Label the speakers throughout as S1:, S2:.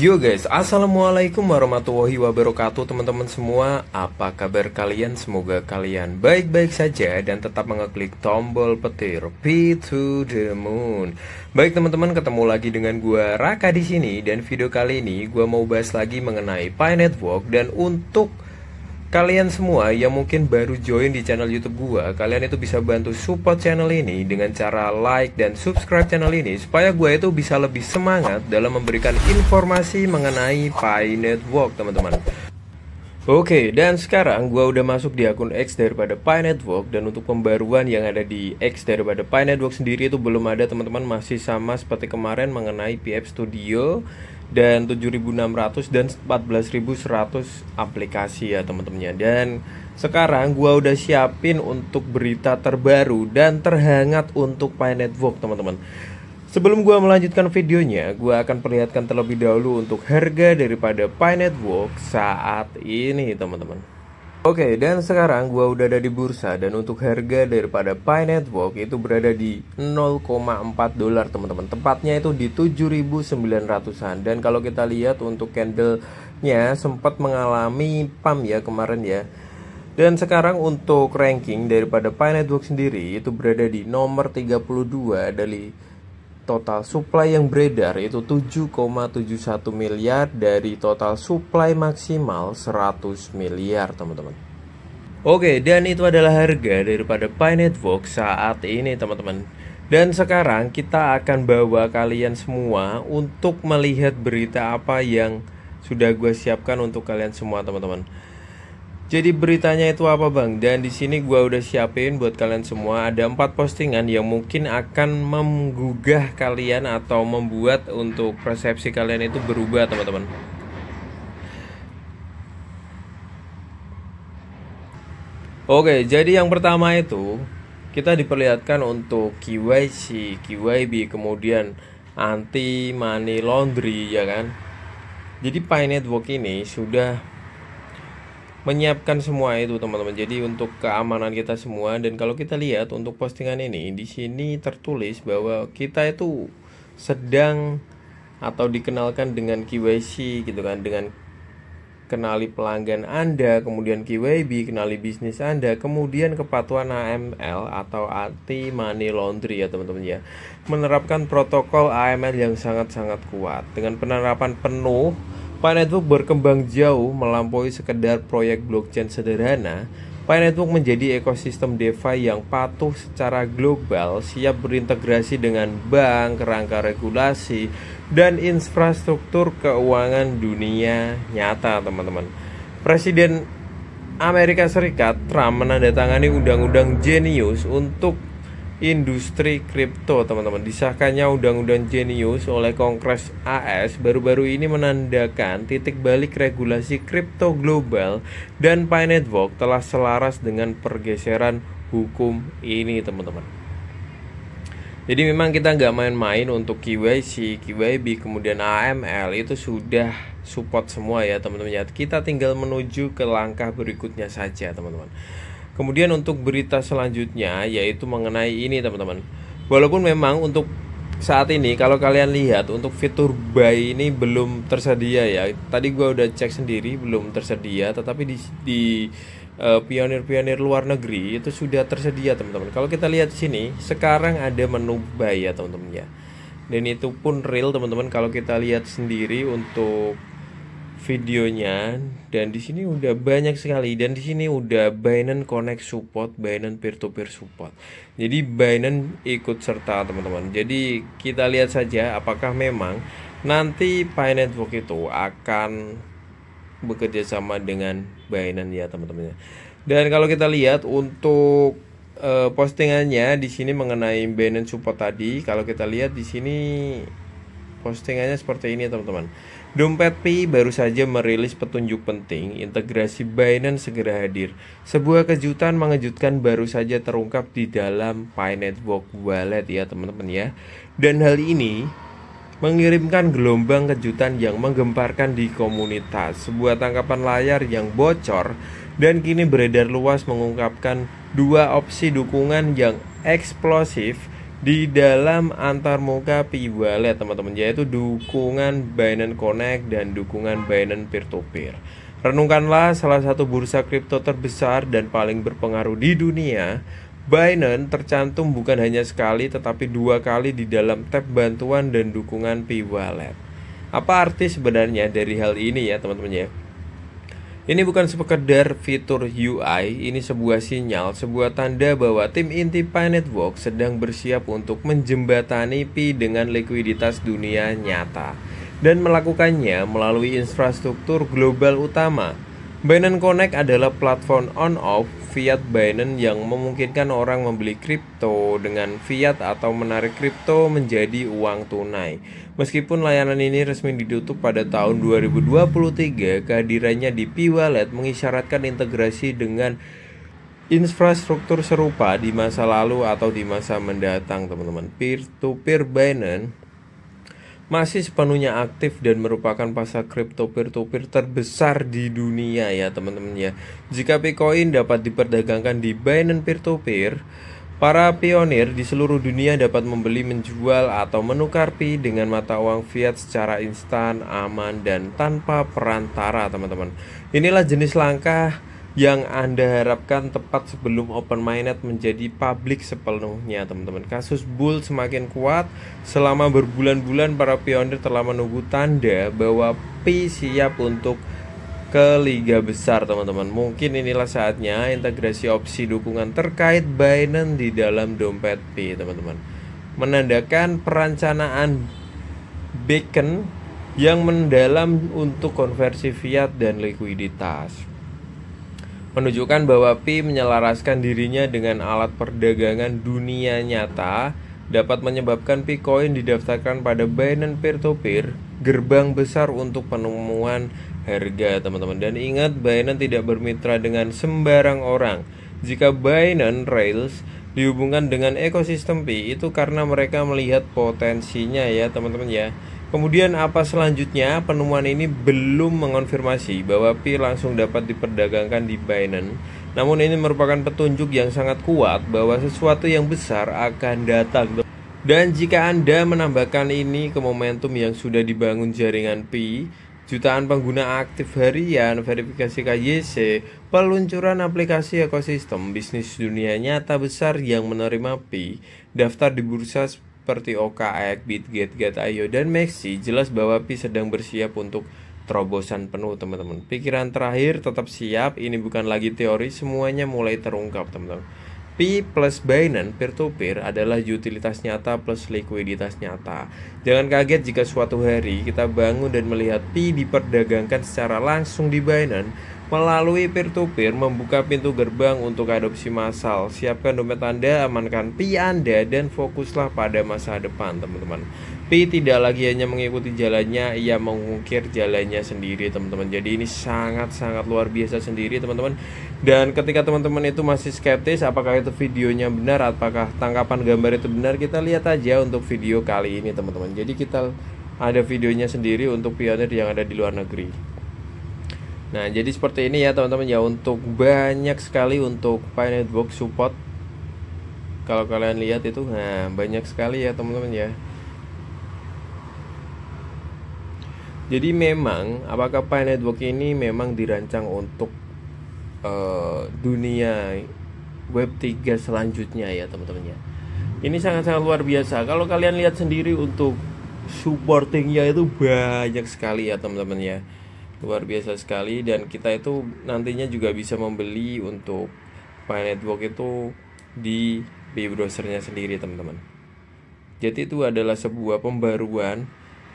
S1: Yo guys, assalamualaikum warahmatullahi wabarakatuh teman-teman semua. Apa kabar kalian? Semoga kalian baik-baik saja dan tetap mengeklik tombol petir P to the Moon. Baik teman-teman, ketemu lagi dengan gua Raka di sini, dan video kali ini gua mau bahas lagi mengenai Pi Network. Dan untuk kalian semua yang mungkin baru join di channel YouTube gua, kalian itu bisa bantu support channel ini dengan cara like dan subscribe channel ini supaya gua itu bisa lebih semangat dalam memberikan informasi mengenai Pi Network, teman-teman. Oke, dan sekarang gua udah masuk di akun X daripada Pi Network, dan untuk pembaruan yang ada di X daripada Pi Network sendiri itu belum ada, teman-teman. Masih sama seperti kemarin mengenai PF Studio dan 7.600 dan 14.100 aplikasi ya teman-temannya. Dan sekarang gua udah siapin untuk berita terbaru dan terhangat untuk Pi Network, teman-teman. Sebelum gua melanjutkan videonya, gua akan perlihatkan terlebih dahulu untuk harga daripada Pi Network saat ini, teman-teman. Oke, dan sekarang gua udah ada di bursa, dan untuk harga daripada Pi Network itu berada di 0,4 dolar, teman-teman. Tepatnya itu di 7.900-an. Dan kalau kita lihat untuk candlenya sempat mengalami pump ya kemarin ya. Dan sekarang untuk ranking daripada Pi Network sendiri itu berada di nomor 32 dari total supply yang beredar itu 7,71 miliar dari total supply maksimal 100 miliar, teman-teman. Oke, dan itu adalah harga daripada Pi Network saat ini, teman-teman. Dan sekarang kita akan bawa kalian semua untuk melihat berita apa yang sudah gue siapkan untuk kalian semua, teman-teman. Jadi beritanya itu apa bang? Dan di sini gua udah siapin buat kalian semua ada 4 postingan yang mungkin akan menggugah kalian atau membuat untuk persepsi kalian itu berubah, teman-teman. Oke, jadi yang pertama itu kita diperlihatkan untuk KYC, KYB, kemudian anti money laundry ya kan. Jadi Pi Network ini sudah menyiapkan semua itu, teman-teman. Jadi untuk keamanan kita semua. Dan kalau kita lihat untuk postingan ini, di sini tertulis bahwa kita itu sedang atau dikenalkan dengan KYC gitu kan, dengan kenali pelanggan Anda, kemudian KYB, kenali bisnis Anda, kemudian kepatuhan AML atau anti money laundry ya teman-teman ya. Menerapkan protokol AML yang sangat-sangat kuat. Dengan penerapan penuh, Pi Network berkembang jauh melampaui sekedar proyek blockchain sederhana. Pi Network menjadi ekosistem DeFi yang patuh secara global, siap berintegrasi dengan bank, kerangka regulasi, dan infrastruktur keuangan dunia nyata, teman-teman. Presiden Amerika Serikat Trump menandatangani undang-undang Genius untuk industri kripto, teman-teman. Disahkannya undang-undang Genius oleh Kongres AS baru-baru ini menandakan titik balik regulasi kripto global, dan Pi Network telah selaras dengan pergeseran hukum ini, teman-teman. Jadi memang kita nggak main-main untuk KYC, KYB, kemudian AML itu sudah support semua ya teman-teman ya. Kita tinggal menuju ke langkah berikutnya saja, teman-teman. Kemudian untuk berita selanjutnya yaitu mengenai ini, teman-teman. Walaupun memang untuk saat ini kalau kalian lihat untuk fitur buy ini belum tersedia ya. Tadi gua udah cek sendiri belum tersedia, tetapi di pionir-pionir luar negeri itu sudah tersedia, teman-teman. Kalau kita lihat di sini sekarang ada menu buy ya teman-teman ya. Dan itu pun real, teman-teman. Kalau kita lihat sendiri untuk videonya, dan di sini udah banyak sekali, dan di sini udah Binance Connect support, Binance peer-to-peer support. Jadi Binance ikut serta, teman-teman. Jadi kita lihat saja apakah memang nanti Pi Network itu akan bekerja sama dengan Binance ya, teman-teman. Dan kalau kita lihat untuk postingannya di sini mengenai Binance support tadi, kalau kita lihat di sini postingannya seperti ini, teman-teman. Dompet Pi baru saja merilis petunjuk penting, integrasi Binance segera hadir. Sebuah kejutan mengejutkan baru saja terungkap di dalam Pi Network Wallet ya teman-teman ya. Dan hal ini mengirimkan gelombang kejutan yang menggemparkan di komunitas. Sebuah tangkapan layar yang bocor dan kini beredar luas mengungkapkan dua opsi dukungan yang eksplosif di dalam antarmuka Pi Wallet teman-teman, yaitu dukungan Binance Connect dan dukungan Binance Peer-to-Peer. Renungkanlah salah satu bursa kripto terbesar dan paling berpengaruh di dunia. Binance tercantum bukan hanya sekali tetapi 2 kali di dalam tab bantuan dan dukungan Pi Wallet. Apa arti sebenarnya dari hal ini ya teman-teman ya? Ini bukan sekedar fitur UI, ini sebuah sinyal, sebuah tanda bahwa tim inti Pi Network sedang bersiap untuk menjembatani Pi dengan likuiditas dunia nyata dan melakukannya melalui infrastruktur global utama. Binance Connect adalah platform on-off fiat Binance yang memungkinkan orang membeli kripto dengan fiat atau menarik kripto menjadi uang tunai. Meskipun layanan ini resmi ditutup pada tahun 2023, kehadirannya di Pi Wallet mengisyaratkan integrasi dengan infrastruktur serupa di masa lalu atau di masa mendatang, teman-teman. Peer-to-peer Binance masih sepenuhnya aktif dan merupakan pasar kripto peer-to-peer terbesar di dunia ya teman-teman ya. Jika Bitcoin dapat diperdagangkan di Binance peer-to-peer, para pionir di seluruh dunia dapat membeli, menjual, atau menukar Pi dengan mata uang fiat secara instan, aman, dan tanpa perantara teman-teman. Inilah jenis langkah yang Anda harapkan tepat sebelum open mainnet menjadi publik sepenuhnya teman-teman. Kasus bull semakin kuat. Selama berbulan-bulan para pionir telah menunggu tanda bahwa Pi siap untuk ke liga besar teman-teman. Mungkin inilah saatnya integrasi opsi dukungan terkait Binance di dalam dompet Pi teman-teman, menandakan perencanaan beacon yang mendalam untuk konversi fiat dan likuiditas, menunjukkan bahwa Pi menyelaraskan dirinya dengan alat perdagangan dunia nyata, dapat menyebabkan Bitcoin didaftarkan pada Binance Peer-to-Peer, gerbang besar untuk penemuan harga teman-teman. Dan ingat, Binance tidak bermitra dengan sembarang orang. Jika Binance Rails dihubungkan dengan ekosistem Pi, itu karena mereka melihat potensinya ya teman-teman ya. Kemudian apa selanjutnya? Penemuan ini belum mengonfirmasi bahwa Pi langsung dapat diperdagangkan di Binance. Namun ini merupakan petunjuk yang sangat kuat bahwa sesuatu yang besar akan datang. Dan jika Anda menambahkan ini ke momentum yang sudah dibangun jaringan Pi, jutaan pengguna aktif harian, verifikasi KYC, peluncuran aplikasi ekosistem bisnis dunia nyata besar yang menerima Pi, daftar di bursa seperti OKX, Bitget, Gate.io, dan Maxi, jelas bahwa Pi sedang bersiap untuk terobosan penuh teman-teman. Pikiran terakhir tetap siap, ini bukan lagi teori, semuanya mulai terungkap teman-teman. Pi plus Binance peer-to-peer adalah utilitas nyata plus likuiditas nyata. Jangan kaget jika suatu hari kita bangun dan melihat Pi diperdagangkan secara langsung di Binance. Melalui peer-to-peer membuka pintu gerbang untuk adopsi massal. Siapkan dompet Anda, amankan Pi Anda, dan fokuslah pada masa depan teman-teman. Pi tidak lagi hanya mengikuti jalannya, ia mengukir jalannya sendiri teman-teman. Jadi ini sangat-sangat luar biasa sendiri teman-teman. Dan ketika teman-teman itu masih skeptis apakah itu videonya benar, apakah tangkapan gambar itu benar, kita lihat aja untuk video kali ini teman-teman. Jadi kita ada videonya sendiri untuk pionir yang ada di luar negeri. Nah, jadi seperti ini ya teman-teman ya, untuk banyak sekali untuk Pi Network support. Kalau kalian lihat itu, nah banyak sekali ya teman-teman ya. Jadi memang apakah Pi Network ini memang dirancang untuk dunia Web 3 selanjutnya ya teman-teman ya. Ini sangat-sangat luar biasa. Kalau kalian lihat sendiri untuk supportingnya itu banyak sekali ya teman-teman ya. Luar biasa sekali, dan kita itu nantinya juga bisa membeli untuk Pi Network itu di Pi browsernya sendiri teman-teman. Jadi itu adalah sebuah pembaruan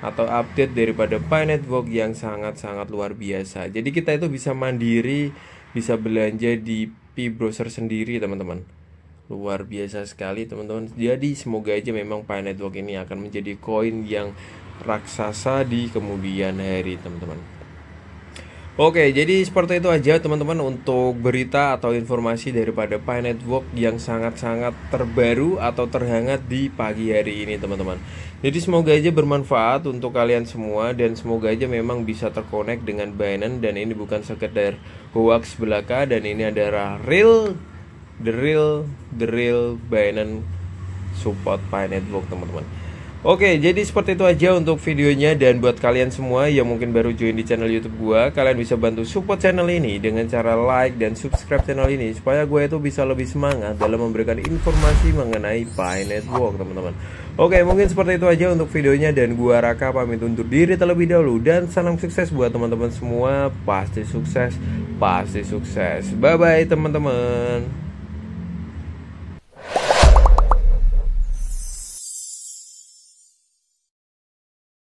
S1: atau update daripada Pi Network yang sangat-sangat luar biasa. Jadi kita itu bisa mandiri, bisa belanja di Pi browser sendiri teman-teman. Luar biasa sekali teman-teman. Jadi semoga aja memang Pi Network ini akan menjadi koin yang raksasa di kemudian hari teman-teman. Oke, jadi seperti itu aja teman-teman untuk berita atau informasi daripada Pi Network yang sangat-sangat terbaru atau terhangat di pagi hari ini teman-teman. Jadi semoga aja bermanfaat untuk kalian semua, dan semoga aja memang bisa terkonek dengan Binance, dan ini bukan sekedar hoax belaka, dan ini adalah the real Binance support Pi Network teman-teman. Oke, jadi seperti itu aja untuk videonya. Dan buat kalian semua yang mungkin baru join di channel YouTube gua, kalian bisa bantu support channel ini dengan cara like dan subscribe channel ini, supaya gue itu bisa lebih semangat dalam memberikan informasi mengenai Pi Network teman-teman. Oke, mungkin seperti itu aja untuk videonya, dan gua Raka pamit undur diri terlebih dahulu, dan salam sukses buat teman-teman semua. Pasti sukses, pasti sukses. Bye bye teman-teman.